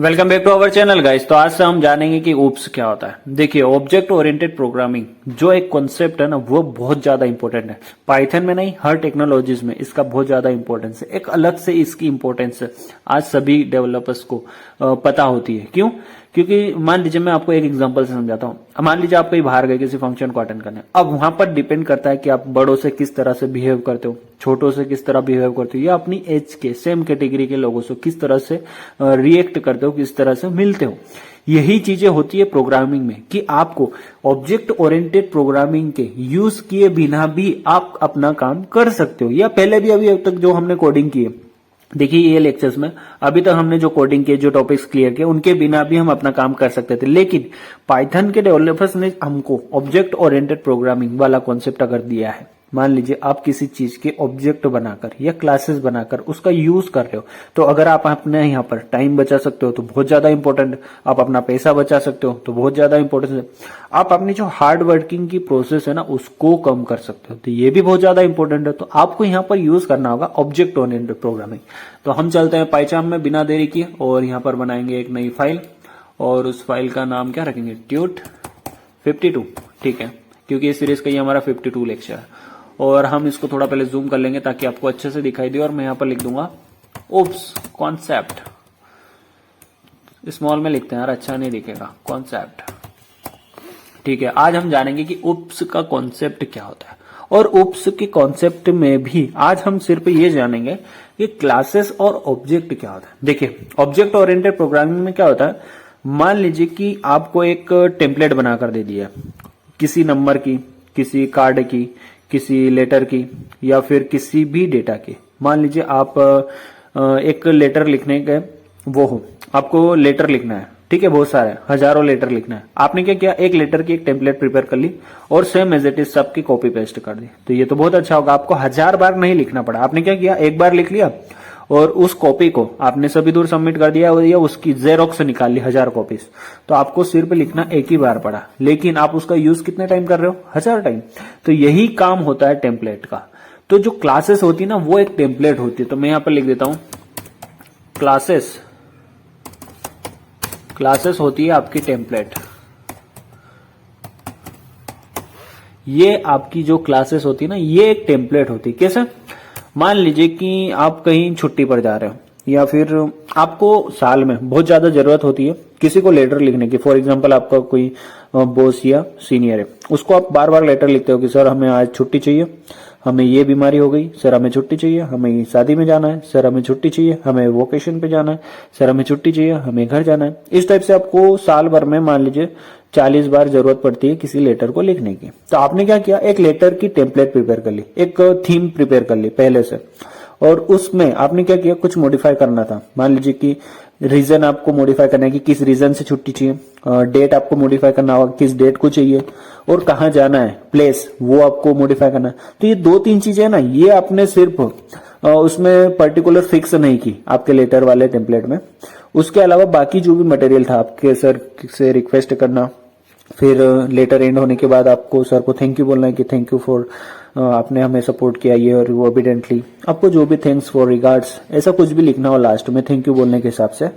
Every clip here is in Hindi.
Welcome back to our channel guys. तो आज से हम जानेंगे कि ओप्स क्या होता है। देखिए, ऑब्जेक्ट ओरिएंटेड प्रोग्रामिंग जो एक कॉन्सेप्ट है ना, वो बहुत ज्यादा इंपॉर्टेंट है। पाइथन में नहीं, हर टेक्नोलॉजीज में इसका बहुत ज्यादा इंपॉर्टेंस है। एक अलग से इसकी इंपॉर्टेंस है, आज सभी डेवलपर्स को पता होती है। क्यों? क्योंकि मान लीजिए, मैं आपको एक एग्जांपल से समझाता हूँ। मान लीजिए आप कहीं बाहर गए किसी फंक्शन को अटेंड करने। अब वहां पर डिपेंड करता है कि आप बड़ों से किस तरह से बिहेव करते हो, छोटों से किस तरह बिहेव करते हो, या अपनी एज के सेम कैटेगरी के लोगों से किस तरह से रिएक्ट करते हो, किस तरह से मिलते हो। यही चीजें होती है प्रोग्रामिंग में, कि आपको ऑब्जेक्ट ओरिएंटेड प्रोग्रामिंग के यूज किए बिना भी आप अपना काम कर सकते हो। या पहले भी अभी अब तक जो हमने कोडिंग की है, देखिए ये लेक्चर्स में अभी तक हमने जो कोडिंग किए, जो टॉपिक्स क्लियर किए, उनके बिना भी हम अपना काम कर सकते थे। लेकिन पाइथन के डेवलपर्स ने हमको ऑब्जेक्ट ओरिएंटेड प्रोग्रामिंग वाला कॉन्सेप्ट अगर दिया है, मान लीजिए आप किसी चीज के ऑब्जेक्ट बनाकर या क्लासेस बनाकर उसका यूज कर रहे हो, तो अगर आप अपने यहाँ पर टाइम बचा सकते हो तो बहुत ज्यादा इंपॉर्टेंट। आप अपना पैसा बचा सकते हो तो बहुत ज्यादा इंपॉर्टेंट है। आप अपनी जो हार्ड वर्किंग की प्रोसेस है ना, उसको कम कर सकते हो, तो ये भी बहुत ज्यादा इंपॉर्टेंट है। तो आपको यहाँ पर यूज करना होगा ऑब्जेक्ट ओरिएंटेड प्रोग्रामिंग। तो हम चलते हैं पाइथन में बिना देरी किए, और यहाँ पर बनाएंगे एक नई फाइल, और उस फाइल का नाम क्या रखेंगे? ट्यूट 52। ठीक है, क्योंकि इस सीरीज का ये हमारा 52 लेक्चर है। और हम इसको थोड़ा पहले जूम कर लेंगे ताकि आपको अच्छे से दिखाई दे। और मैं यहां पर लिख दूंगा ओप्स कॉन्सेप्ट। स्मॉल में लिखते हैं यार, अच्छा नहीं दिखेगा। कॉन्सेप्ट, ठीक है। आज हम जानेंगे कि ओप्स का कॉन्सेप्ट क्या होता है, और ओप्स के कॉन्सेप्ट में भी आज हम सिर्फ ये जानेंगे कि क्लासेस और ऑब्जेक्ट क्या होता है। देखिए, ऑब्जेक्ट ओरिएंटेड प्रोग्रामिंग में क्या होता है, मान लीजिए कि आपको एक टेम्पलेट बनाकर दे दिया, किसी नंबर की, किसी कार्ड की, किसी लेटर की, या फिर किसी भी डेटा की। मान लीजिए आप एक लेटर लिखने के वो हो, आपको लेटर लिखना है, ठीक है, बहुत सारे हजारों लेटर लिखना है। आपने क्या किया, एक लेटर की एक टेम्पलेट प्रिपेयर कर ली और सेम एज इट इज सबकी कॉपी पेस्ट कर दी। तो ये तो बहुत अच्छा होगा, आपको 1000 बार नहीं लिखना पड़ा। आपने क्या किया, एक बार लिख लिया और उस कॉपी को आपने सभी दूर सबमिट कर दिया, या उसकी जेरोक्स निकाल ली 1000 कॉपीज। तो आपको सिर्फ लिखना एक ही बार पड़ा, लेकिन आप उसका यूज कितने टाइम कर रहे हो? 1000 टाइम। तो यही काम होता है टेम्पलेट का। तो जो क्लासेस होती है ना, वो एक टेम्पलेट होती है। तो मैं यहां पर लिख देता हूं क्लासेस। क्लासेस होती है आपकी टेम्पलेट। ये आपकी जो क्लासेस होती है ना, ये एक टेम्पलेट होती है। कैसे? मान लीजिए कि आप कहीं छुट्टी पर जा रहे हो, या फिर आपको साल में बहुत ज्यादा जरूरत होती है किसी को लेटर लिखने की। फॉर एग्जांपल, आपका कोई बॉस या सीनियर है, उसको आप बार बार लेटर लिखते हो कि सर हमें आज छुट्टी चाहिए, हमें ये बीमारी हो गई, सर हमें छुट्टी चाहिए, हमें शादी में जाना है, सर हमें छुट्टी चाहिए, हमें वोकेशन पे जाना है, सर हमें छुट्टी चाहिए, हमें घर जाना है। इस टाइप से आपको साल भर में मान लीजिए 40 बार जरूरत पड़ती है किसी लेटर को लिखने की। तो आपने क्या किया, एक लेटर की टेम्पलेट प्रिपेयर कर ली, एक थीम प्रिपेयर कर ली पहले से, और उसमें आपने क्या किया, कुछ मॉडिफाई करना था। मान लीजिए कि रीजन आपको मॉडिफाई करना है कि किस रीजन से छुट्टी चाहिए, डेट आपको मॉडिफाई करना होगा, किस डेट को चाहिए, और कहाँ जाना है, प्लेस, वो आपको मॉडिफाई करना है। तो ये 2-3 चीजें ना, ये आपने सिर्फ उसमें पर्टिकुलर फिक्स नहीं की आपके लेटर वाले टेम्पलेट में। उसके अलावा बाकी जो भी मटेरियल था, आपके सर से रिक्वेस्ट करना, फिर लेटर एंड होने के बाद आपको सर को थैंक यू बोलना है कि थैंक यू फॉर आपने हमें सपोर्ट किया, ये और वो एविडेंटली आपको जो भी थैंक्स फॉर रिगार्ड्स, ऐसा कुछ भी लिखना हो लास्ट में थैंक यू बोलने के हिसाब से,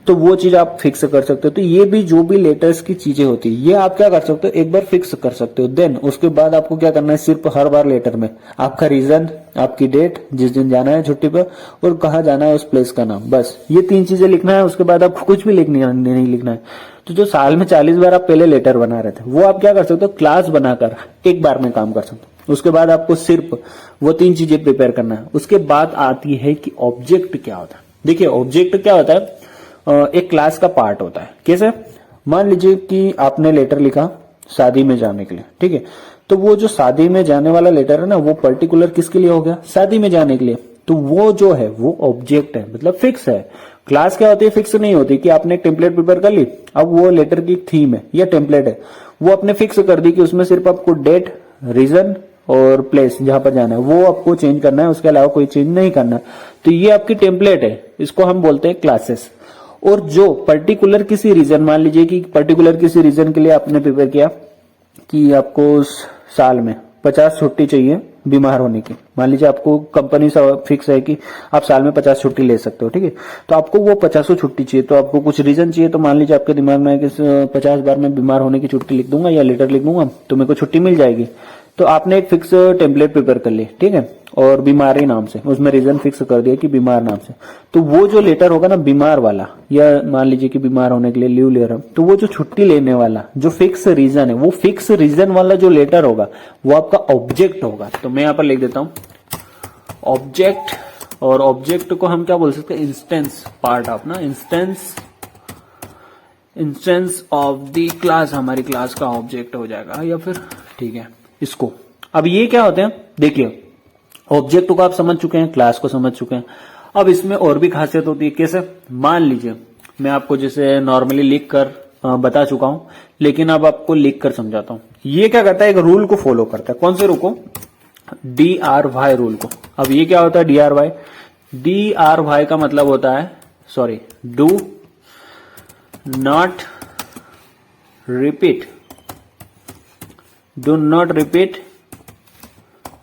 तो वो चीज आप फिक्स कर सकते हो। तो ये भी जो भी लेटर्स की चीजें होती है, ये आप क्या कर सकते हो, एक बार फिक्स कर सकते हो। देन उसके बाद आपको क्या करना है, सिर्फ हर बार लेटर में आपका रीजन, आपकी डेट, जिस दिन जाना है छुट्टी पर, और कहाँ जाना है उस प्लेस का नाम, बस ये 3 चीजें लिखना है। उसके बाद आपको कुछ भी नहीं लिखना है। तो जो साल में 40 बार आप पहले लेटर बना रहे थे, वो आप क्या कर सकते हो, क्लास बनाकर एक बार में काम कर सकते हो। उसके बाद आपको सिर्फ वो 3 चीजें प्रिपेयर करना है। उसके बाद आती है कि ऑब्जेक्ट क्या होता है। देखिए, ऑब्जेक्ट क्या होता है, एक क्लास का पार्ट होता है। कैसे? मान लीजिए कि आपने लेटर लिखा शादी में जाने के लिए, ठीक है, तो वो जो शादी में जाने वाला लेटर है ना, वो पर्टिकुलर किसके लिए हो गया, शादी में जाने के लिए। तो वो जो है वो ऑब्जेक्ट है, मतलब फिक्स है। क्लास क्या होती है, फिक्स नहीं होती कि आपने एक टेम्पलेट प्रिपेयर कर ली, अब वो लेटर की थीम है या टेम्पलेट है, वो आपने फिक्स कर दी कि उसमें सिर्फ आपको डेट, रीजन और प्लेस जहां पर जाना है वो आपको चेंज करना है, उसके अलावा कोई चेंज नहीं करना। तो ये आपकी टेम्पलेट है, इसको हम बोलते हैं क्लासेस। और जो पर्टिकुलर किसी रीजन, मान लीजिए कि पर्टिकुलर किसी रीजन के लिए आपने प्रिपेयर किया कि आपको साल में 50 छुट्टी चाहिए बीमार होने की। मान लीजिए आपको कंपनी से फिक्स है कि आप साल में 50 छुट्टी ले सकते हो, ठीक है। तो आपको वो 50 छुट्टी चाहिए, तो आपको कुछ रीजन चाहिए। तो मान लीजिए आपके दिमाग में है कि 50 बार मैं बीमार होने की छुट्टी लिख दूंगा या लेटर लिख दूंगा तो मेरे को छुट्टी मिल जाएगी। तो आपने एक फिक्स टेम्पलेट प्रिपेयर कर ली, ठीक है, और बीमारी नाम से उसमें रीजन फिक्स कर दिया कि बीमार नाम से। तो वो जो लेटर होगा ना बीमार वाला, या मान लीजिए कि बीमार होने के लिए लीव ले रहा हूं, तो वो जो छुट्टी लेने वाला जो फिक्स रीजन है, वो फिक्स रीजन वाला जो लेटर होगा वो आपका ऑब्जेक्ट होगा। तो मैं यहां पर लिख देता हूं ऑब्जेक्ट, और ऑब्जेक्ट को हम क्या बोल सकते हैं, इंस्टेंस पार्ट ऑफ ना, इंस्टेंस ऑफ द क्लास, हमारी क्लास का ऑब्जेक्ट हो जाएगा, या फिर ठीक है इसको। अब ये क्या होते हैं, देखिए ऑब्जेक्ट को आप समझ चुके हैं, क्लास को समझ चुके हैं। अब इसमें और भी खासियत होती है। कैसे, मान लीजिए मैं आपको जैसे नॉर्मली लिख कर बता चुका हूं, लेकिन अब आपको लिख कर समझाता हूं। ये क्या करता है, एक रूल को फॉलो करता है। कौन से रूल को, DRY रूल को। अब ये क्या होता है DRY, DRY का मतलब होता है, sorry, do not repeat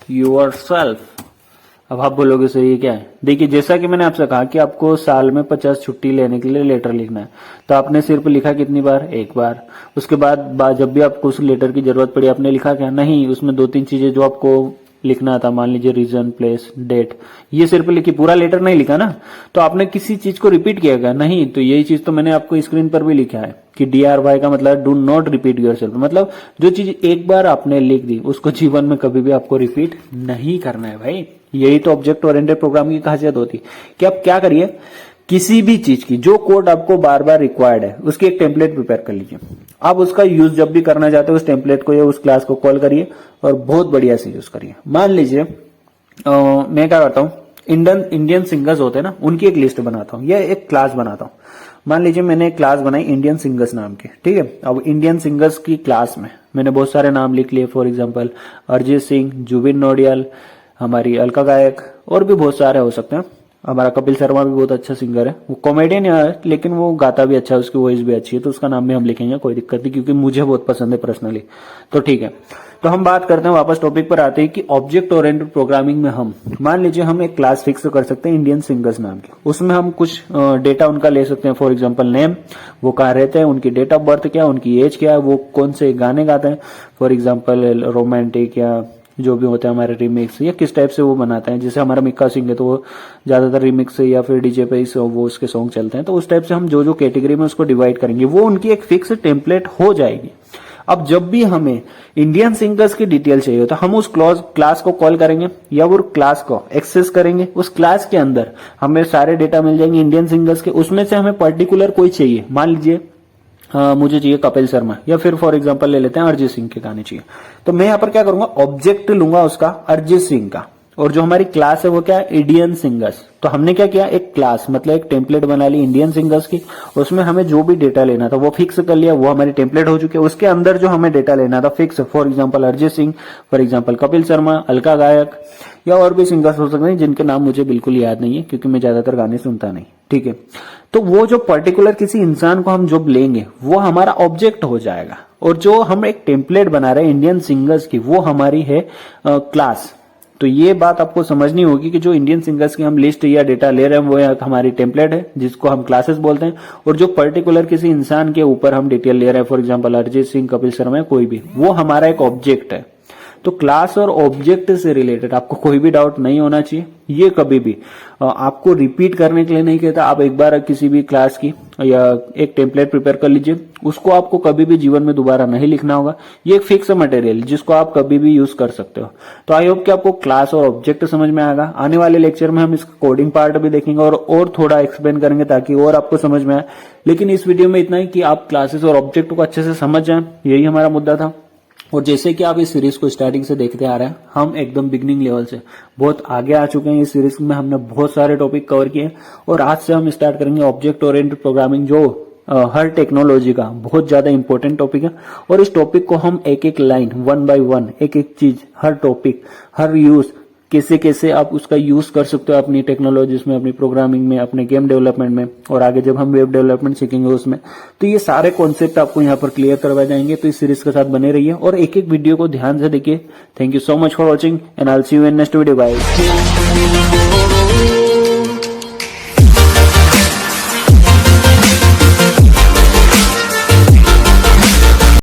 yourself. अब आप बोलोगे सर ये क्या है। देखिए जैसा कि मैंने आपसे कहा कि आपको साल में 50 छुट्टी लेने के लिए लेटर लिखना है, तो आपने सिर्फ लिखा कितनी बार, एक बार। उसके बाद जब भी आपको उस लेटर की जरूरत पड़ी आपने लिखा क्या, नहीं, उसमें 2-3 चीजें जो आपको लिखना था, मान लीजिए रीजन, प्लेस, डेट, ये सिर्फ लिखी, पूरा लेटर नहीं लिखा ना। तो आपने किसी चीज को रिपीट किया क्या, नहीं। तो यही चीज तो मैंने आपको स्क्रीन पर भी लिखा है कि DRY का मतलब डू नॉट रिपीट योरसेल्फ, मतलब जो चीज एक बार आपने लिख दी उसको जीवन में कभी भी आपको रिपीट नहीं करना है भाई। यही तो ऑब्जेक्ट ओरिएंटेड प्रोग्रामिंग की खासियत होती है कि आप क्या करिए, किसी भी चीज की जो कोड आपको बार बार रिक्वायर्ड है उसकी एक टेम्पलेट प्रिपेयर कर लीजिए। आप उसका यूज जब भी करना चाहते हो उस टेम्पलेट को या उस क्लास को कॉल करिए और बहुत बढ़िया से यूज करिए। मान लीजिए मैं क्या करता हूँ, इंडियन सिंगर्स होते हैं ना, उनकी एक लिस्ट बनाता हूँ या एक क्लास बनाता हूँ। मान लीजिए मैंने एक क्लास बनाई इंडियन सिंगर्स नाम की, ठीक है। अब इंडियन सिंगर्स की क्लास में मैंने बहुत सारे नाम लिख लिए, फॉर एग्जाम्पल अरिजीत सिंह, जुबिन नौटियाल, हमारी अलका गायक, और भी बहुत सारे हो सकते हैं। हमारा कपिल शर्मा भी बहुत अच्छा सिंगर है, वो कॉमेडियन है लेकिन वो गाता भी अच्छा है, उसकी वॉइस भी अच्छी है, तो उसका नाम भी हम लिखेंगे, कोई दिक्कत नहीं, क्योंकि मुझे बहुत पसंद है पर्सनली। तो ठीक है, तो हम बात करते हैं, वापस टॉपिक पर आते हैं कि ऑब्जेक्ट ओरिएंटेड प्रोग्रामिंग में हम मान लीजिए हम एक क्लास फिक्स कर सकते हैं इंडियन सिंगर्स नाम की। उसमें हम कुछ डेटा उनका ले सकते हैं, फॉर एग्जांपल नेम, वो कहाँ रहते हैं, उनकी डेट ऑफ बर्थ क्या, उनकी एज क्या है, वो कौन से गाने गाते हैं, फॉर एग्जाम्पल रोमांटिक या जो भी होता है हमारे रिमिक्स, या किस टाइप से वो बनाते हैं। जैसे हमारा मिक्का सिंह है तो वो ज्यादातर रिमिक्स या फिर डीजे पे वो उसके सॉन्ग चलते हैं, तो उस टाइप से हम जो जो कैटेगरी में उसको डिवाइड करेंगे वो उनकी एक फिक्स टेम्पलेट हो जाएगी। अब जब भी हमें इंडियन सिंगर्स की डिटेल चाहिए तो हम उस क्लास को कॉल करेंगे या वो क्लास को एक्सेस करेंगे। उस क्लास के अंदर हमें सारे डेटा मिल जाएंगे इंडियन सिंगर्स के। उसमें से हमें पर्टिकुलर कोई चाहिए, मान लीजिए मुझे चाहिए कपिल शर्मा, या फिर फॉर एग्जांपल ले लेते हैं अरिजीत सिंह के गाने चाहिए, तो मैं यहाँ पर क्या करूंगा, ऑब्जेक्ट लूंगा उसका अरिजीत सिंह का, और जो हमारी क्लास है वो क्या है, इंडियन सिंगर्स। तो हमने क्या किया, एक क्लास मतलब एक टेम्पलेट बना ली इंडियन सिंगर्स की, उसमें हमें जो भी डेटा लेना था वो फिक्स कर लिया, वो हमारी टेम्पलेट हो चुकी है। उसके अंदर जो हमें डेटा लेना था fix, for example Arijit Singh, for example Kapil Sharma, Alka गायक, या और भी सिंगर्स हो सकते हैं जिनके नाम मुझे बिल्कुल याद नहीं है क्योंकि मैं ज्यादातर गाने सुनता नहीं, ठीक है। तो वो जो पर्टिकुलर किसी इंसान को हम जो लेंगे वो हमारा ऑब्जेक्ट हो जाएगा, और जो हम एक टेम्पलेट बना रहे हैं इंडियन सिंगर्स की वो हमारी है क्लास। तो ये बात आपको समझनी होगी कि जो इंडियन सिंगर्स की हम लिस्ट या डेटा ले रहे हैं वो हमारी टेम्पलेट है जिसको हम क्लासेस बोलते हैं, और जो पर्टिकुलर किसी इंसान के ऊपर हम डिटेल ले रहे हैं, फॉर एग्जांपल अरिजीत सिंह, कपिल शर्मा, कोई भी, वो हमारा एक ऑब्जेक्ट है। तो क्लास और ऑब्जेक्ट से रिलेटेड आपको कोई भी डाउट नहीं होना चाहिए। ये कभी भी आपको रिपीट करने के लिए नहीं कहता। आप एक बार किसी भी क्लास की या एक टेम्पलेट प्रिपेयर कर लीजिए, उसको आपको कभी भी जीवन में दोबारा नहीं लिखना होगा। ये एक फिक्स मटेरियल जिसको आप कभी भी यूज कर सकते हो। तो आई होप कि आपको क्लास और ऑब्जेक्ट समझ में आएगा। आने वाले लेक्चर में हम इसका कोडिंग पार्ट भी देखेंगे और थोड़ा एक्सप्लेन करेंगे ताकि और आपको समझ में आए। लेकिन इस वीडियो में इतना ही कि आप क्लासेस और ऑब्जेक्ट को अच्छे से समझ जाए, यही हमारा मुद्दा था। और जैसे कि आप इस सीरीज को स्टार्टिंग से देखते आ रहे हैं, हम एकदम बिगनिंग लेवल से बहुत आगे आ चुके हैं। इस सीरीज में हमने बहुत सारे टॉपिक कवर किए और आज से हम स्टार्ट करेंगे ऑब्जेक्ट ओरिएंटेड प्रोग्रामिंग, जो हर टेक्नोलॉजी का बहुत ज्यादा इंपॉर्टेंट टॉपिक है। और इस टॉपिक को हम एक एक लाइन, 1 by 1, एक एक चीज, हर टॉपिक, हर यूज कैसे कैसे आप उसका यूज कर सकते हो अपनी टेक्नोलॉजीज में, अपनी प्रोग्रामिंग में, अपने गेम डेवलपमेंट में, और आगे जब हम वेब डेवलपमेंट सीखेंगे उसमें, तो ये सारे कॉन्सेप्ट आपको यहाँ पर क्लियर करवाए जाएंगे। तो इस सीरीज के साथ बने रहिए और एक एक वीडियो को ध्यान से देखिए। Thank you so much for watching and I will see you in next video. Bye.